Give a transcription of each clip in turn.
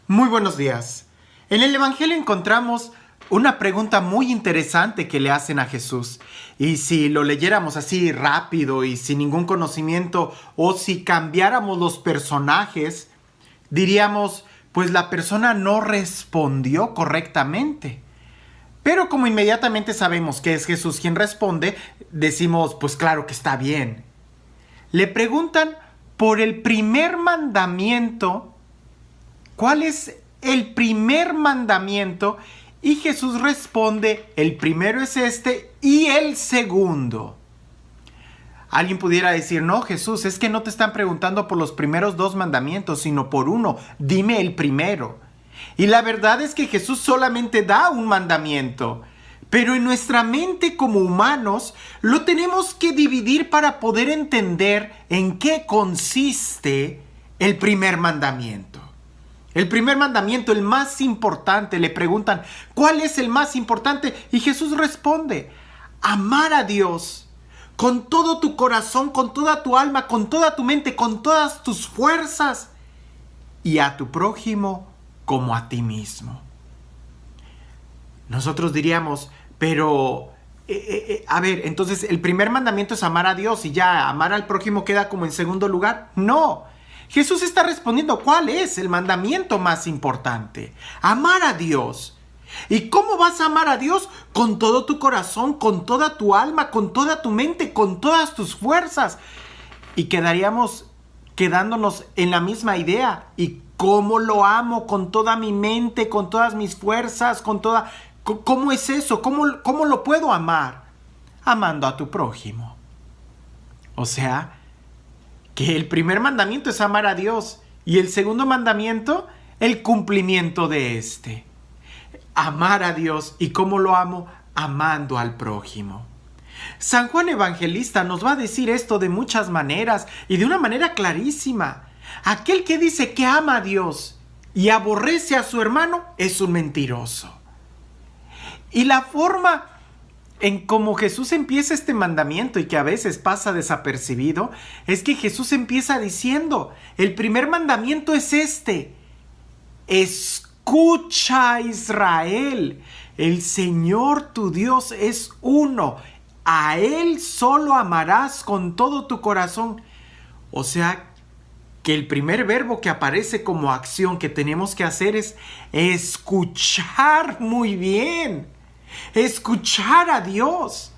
Muy buenos días. En el Evangelio encontramos una pregunta muy interesante que le hacen a Jesús. Y si lo leyéramos así rápido y sin ningún conocimiento, o si cambiáramos los personajes, diríamos, pues la persona no respondió correctamente. Pero como inmediatamente sabemos que es Jesús quien responde, decimos, pues claro que está bien. Le preguntan por el primer mandamiento. ¿Cuál es el primer mandamiento? Y Jesús responde, el primero es este y el segundo. Alguien pudiera decir, no, Jesús, es que no te están preguntando por los primeros dos mandamientos, sino por uno. Dime el primero. Y la verdad es que Jesús solamente da un mandamiento. Pero en nuestra mente como humanos lo tenemos que dividir para poder entender en qué consiste el primer mandamiento. El primer mandamiento, el más importante, le preguntan, ¿cuál es el más importante? Y Jesús responde, amar a Dios con todo tu corazón, con toda tu alma, con toda tu mente, con todas tus fuerzas y a tu prójimo como a ti mismo. Nosotros diríamos, pero, a ver, entonces el primer mandamiento es amar a Dios y ya amar al prójimo queda como en segundo lugar. No. Jesús está respondiendo, ¿cuál es el mandamiento más importante? Amar a Dios. ¿Y cómo vas a amar a Dios? Con todo tu corazón, con toda tu alma, con toda tu mente, con todas tus fuerzas. Y quedándonos en la misma idea. ¿Y cómo lo amo? Con toda mi mente, con todas mis fuerzas, con toda... ¿Cómo es eso? ¿Cómo lo puedo amar? Amando a tu prójimo. O sea, que el primer mandamiento es amar a Dios y el segundo mandamiento, el cumplimiento de este. Amar a Dios. ¿Y cómo lo amo? Amando al prójimo. San Juan Evangelista nos va a decir esto de muchas maneras y de una manera clarísima. Aquel que dice que ama a Dios y aborrece a su hermano es un mentiroso. Y la forma en cómo Jesús empieza este mandamiento y que a veces pasa desapercibido, es que Jesús empieza diciendo, el primer mandamiento es este: escucha, Israel, el Señor tu Dios es uno, a Él solo amarás con todo tu corazón. O sea, que el primer verbo que aparece como acción que tenemos que hacer es escuchar muy bien. Escuchar a Dios,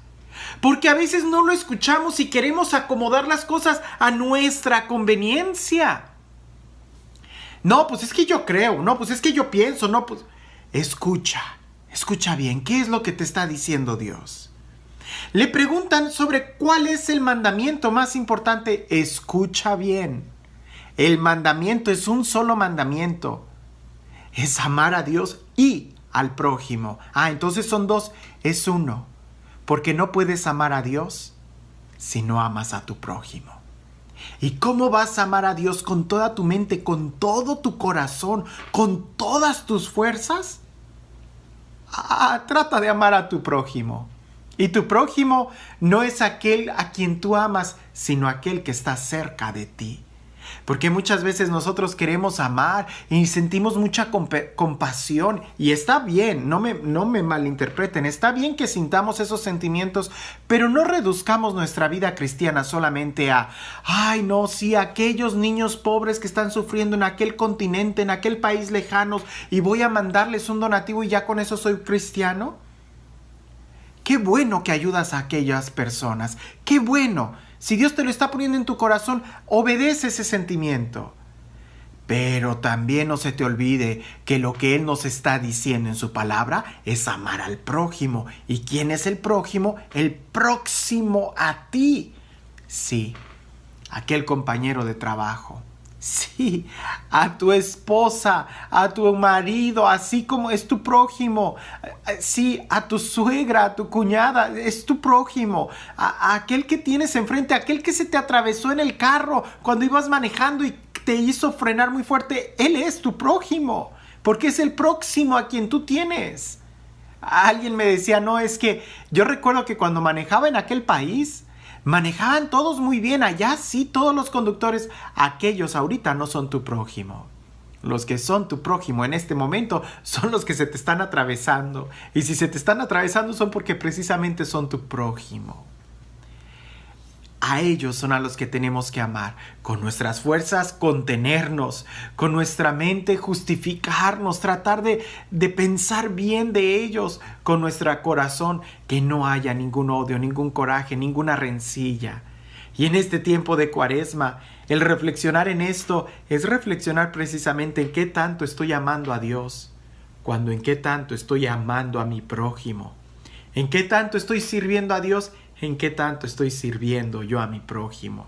porque a veces no lo escuchamos y queremos acomodar las cosas a nuestra conveniencia. No, pues es que yo creo, no, pues es que yo pienso, no, pues escucha bien, ¿qué es lo que te está diciendo Dios? Le preguntan sobre cuál es el mandamiento más importante. Escucha bien, el mandamiento es un solo mandamiento, es amar a Dios y al prójimo. Entonces son dos, es uno. Porque no puedes amar a Dios si no amas a tu prójimo. ¿Y cómo vas a amar a Dios con toda tu mente, con todo tu corazón, con todas tus fuerzas? Trata de amar a tu prójimo. Y tu prójimo no es aquel a quien tú amas, sino aquel que está cerca de ti. Porque muchas veces nosotros queremos amar y sentimos mucha compasión. Y está bien, no me malinterpreten. Está bien que sintamos esos sentimientos, pero no reduzcamos nuestra vida cristiana solamente a aquellos niños pobres que están sufriendo en aquel continente, en aquel país lejano, y voy a mandarles un donativo y ya con eso soy cristiano. Qué bueno que ayudas a aquellas personas. Qué bueno. Si Dios te lo está poniendo en tu corazón, obedece ese sentimiento. Pero también no se te olvide que lo que Él nos está diciendo en su palabra es amar al prójimo. ¿Y quién es el prójimo? El próximo a ti. Sí, aquel compañero de trabajo. Sí, a tu esposa, a tu marido, así como es tu prójimo. Sí, a tu suegra, a tu cuñada, es tu prójimo. A aquel que tienes enfrente, aquel que se te atravesó en el carro cuando ibas manejando y te hizo frenar muy fuerte. Él es tu prójimo, porque es el próximo a quien tú tienes. Alguien me decía, no, es que yo recuerdo que cuando manejaba en aquel país, manejaban todos muy bien, allá sí, todos los conductores, aquellos ahorita no son tu prójimo. Los que son tu prójimo en este momento son los que se te están atravesando. Y si se te están atravesando son porque precisamente son tu prójimo. A ellos son a los que tenemos que amar. Con nuestras fuerzas contenernos. Con nuestra mente justificarnos. Tratar de pensar bien de ellos. Con nuestro corazón que no haya ningún odio, ningún coraje, ninguna rencilla. Y en este tiempo de Cuaresma, el reflexionar en esto es reflexionar precisamente en qué tanto estoy amando a Dios, cuando en qué tanto estoy amando a mi prójimo, en qué tanto estoy sirviendo a Dios, en qué tanto estoy sirviendo yo a mi prójimo.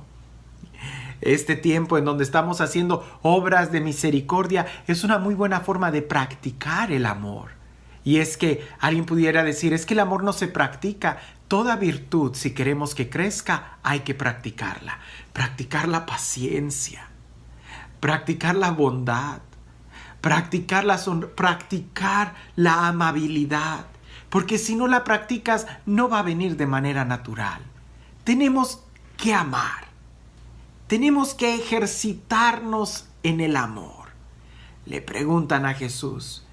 Este tiempo en donde estamos haciendo obras de misericordia es una muy buena forma de practicar el amor. Y es que alguien pudiera decir, es que el amor no se practica. Toda virtud, si queremos que crezca, hay que practicarla. Practicar la paciencia, practicar la bondad, practicar la amabilidad. Porque si no la practicas, no va a venir de manera natural. Tenemos que amar. Tenemos que ejercitarnos en el amor. Le preguntan a Jesús,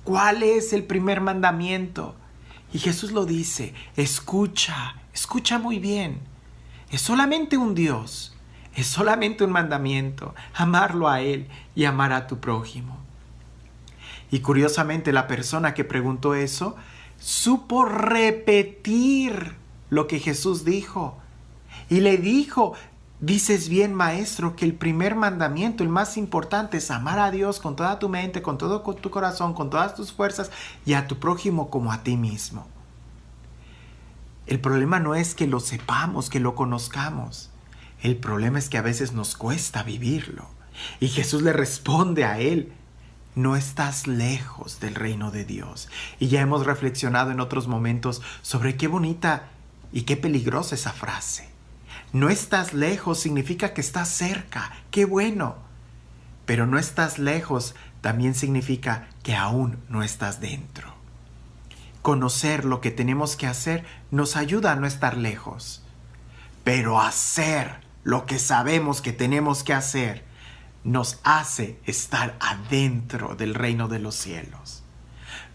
¿cuál es el primer mandamiento? Y Jesús lo dice, escucha muy bien. Es solamente un Dios, es solamente un mandamiento, amarlo a Él y amar a tu prójimo. Y curiosamente la persona que preguntó eso, supo repetir lo que Jesús dijo. Y le dijo, dices bien, maestro, que el primer mandamiento, el más importante, es amar a Dios con toda tu mente, con todo tu corazón, con todas tus fuerzas y a tu prójimo como a ti mismo. El problema no es que lo sepamos, que lo conozcamos. El problema es que a veces nos cuesta vivirlo. Y Jesús le responde a él, no estás lejos del reino de Dios. Y ya hemos reflexionado en otros momentos sobre qué bonita y qué peligrosa esa frase. No estás lejos significa que estás cerca. ¡Qué bueno! Pero no estás lejos también significa que aún no estás dentro. Conocer lo que tenemos que hacer nos ayuda a no estar lejos. Pero hacer lo que sabemos que tenemos que hacer nos hace estar adentro del reino de los cielos.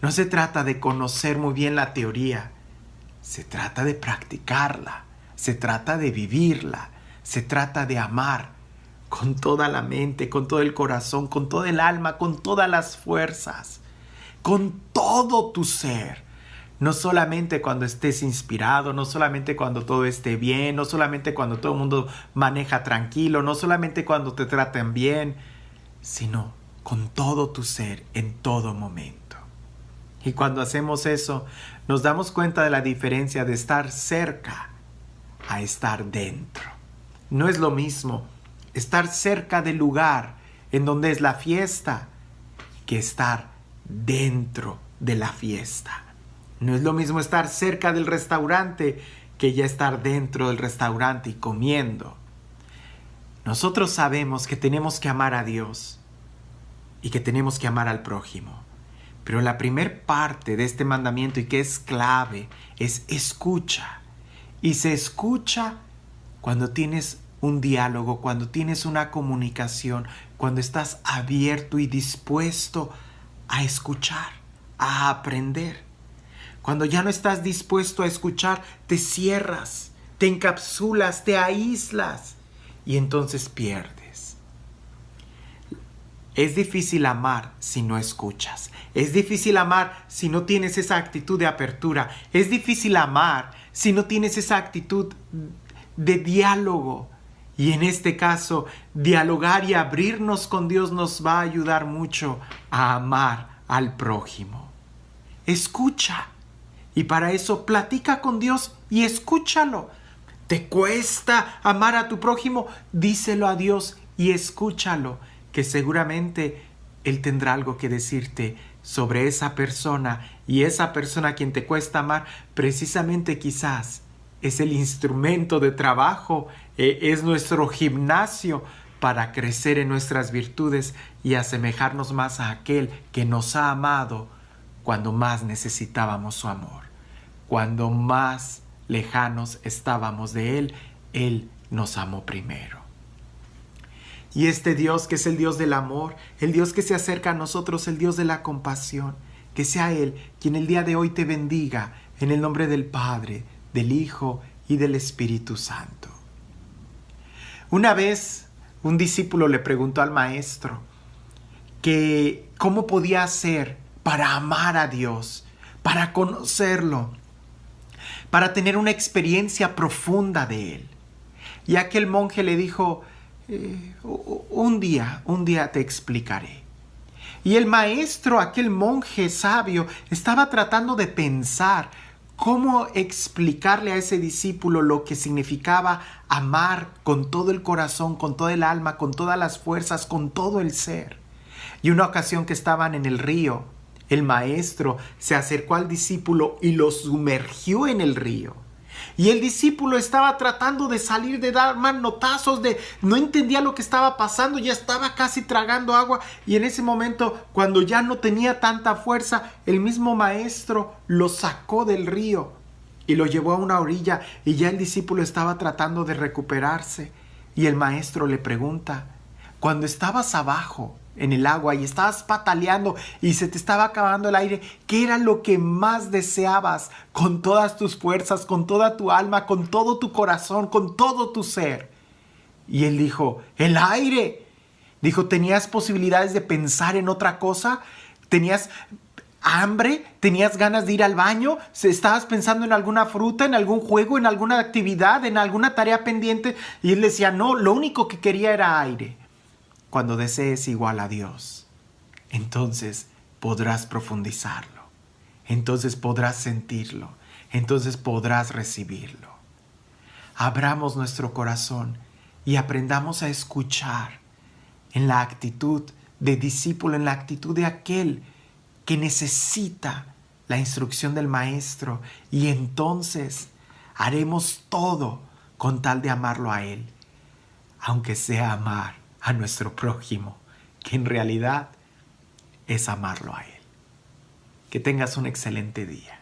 No se trata de conocer muy bien la teoría. Se trata de practicarla. Se trata de vivirla, se trata de amar con toda la mente, con todo el corazón, con todo el alma, con todas las fuerzas, con todo tu ser. No solamente cuando estés inspirado, no solamente cuando todo esté bien, no solamente cuando todo el mundo maneja tranquilo, no solamente cuando te tratan bien, sino con todo tu ser en todo momento. Y cuando hacemos eso, nos damos cuenta de la diferencia de estar cerca a estar dentro. No es lo mismo estar cerca del lugar en donde es la fiesta que estar dentro de la fiesta. No es lo mismo estar cerca del restaurante que ya estar dentro del restaurante y comiendo. Nosotros sabemos que tenemos que amar a Dios y que tenemos que amar al prójimo. Pero la primer parte de este mandamiento y que es clave es escucha. Y se escucha cuando tienes un diálogo, cuando tienes una comunicación, cuando estás abierto y dispuesto a escuchar, a aprender. Cuando ya no estás dispuesto a escuchar, te cierras, te encapsulas, te aíslas y entonces pierdes. Es difícil amar si no escuchas. Es difícil amar si no tienes esa actitud de apertura. Es difícil amar si no tienes esa actitud de diálogo. Y en este caso, dialogar y abrirnos con Dios nos va a ayudar mucho a amar al prójimo. Escucha. Y para eso platica con Dios y escúchalo. ¿Te cuesta amar a tu prójimo? Díselo a Dios y escúchalo, que seguramente Él tendrá algo que decirte sobre esa persona, y esa persona a quien te cuesta amar, precisamente quizás es el instrumento de trabajo, es nuestro gimnasio para crecer en nuestras virtudes y asemejarnos más a aquel que nos ha amado cuando más necesitábamos su amor. Cuando más lejanos estábamos de Él, Él nos amó primero. Y este Dios que es el Dios del amor, el Dios que se acerca a nosotros, el Dios de la compasión, que sea Él quien el día de hoy te bendiga en el nombre del Padre, del Hijo y del Espíritu Santo. Una vez un discípulo le preguntó al maestro que cómo podía hacer para amar a Dios, para conocerlo, para tener una experiencia profunda de Él. Y aquel monje le dijo, un día te explicaré. Y el maestro, aquel monje sabio, estaba tratando de pensar cómo explicarle a ese discípulo lo que significaba amar con todo el corazón, con toda el alma, con todas las fuerzas, con todo el ser. Y una ocasión que estaban en el río, el maestro se acercó al discípulo y lo sumergió en el río. Y el discípulo estaba tratando de salir, de dar manotazos, no entendía lo que estaba pasando, ya estaba casi tragando agua. Y en ese momento, cuando ya no tenía tanta fuerza, el mismo maestro lo sacó del río y lo llevó a una orilla. Y ya el discípulo estaba tratando de recuperarse. Y el maestro le pregunta, cuando estabas abajo en el agua y estabas pataleando y se te estaba acabando el aire, ¿qué era lo que más deseabas con todas tus fuerzas, con toda tu alma, con todo tu corazón, con todo tu ser? Y él dijo, el aire. Dijo, ¿tenías posibilidades de pensar en otra cosa? ¿Tenías hambre? ¿Tenías ganas de ir al baño? ¿Estabas pensando en alguna fruta, en algún juego, en alguna actividad, en alguna tarea pendiente? Y él decía, no, lo único que quería era aire. Cuando desees igual a Dios, entonces podrás profundizarlo, entonces podrás sentirlo, entonces podrás recibirlo. Abramos nuestro corazón y aprendamos a escuchar en la actitud de discípulo, en la actitud de aquel que necesita la instrucción del Maestro, y entonces haremos todo con tal de amarlo a Él, aunque sea amar a nuestro prójimo, que en realidad es amarlo a Él. Que tengas un excelente día.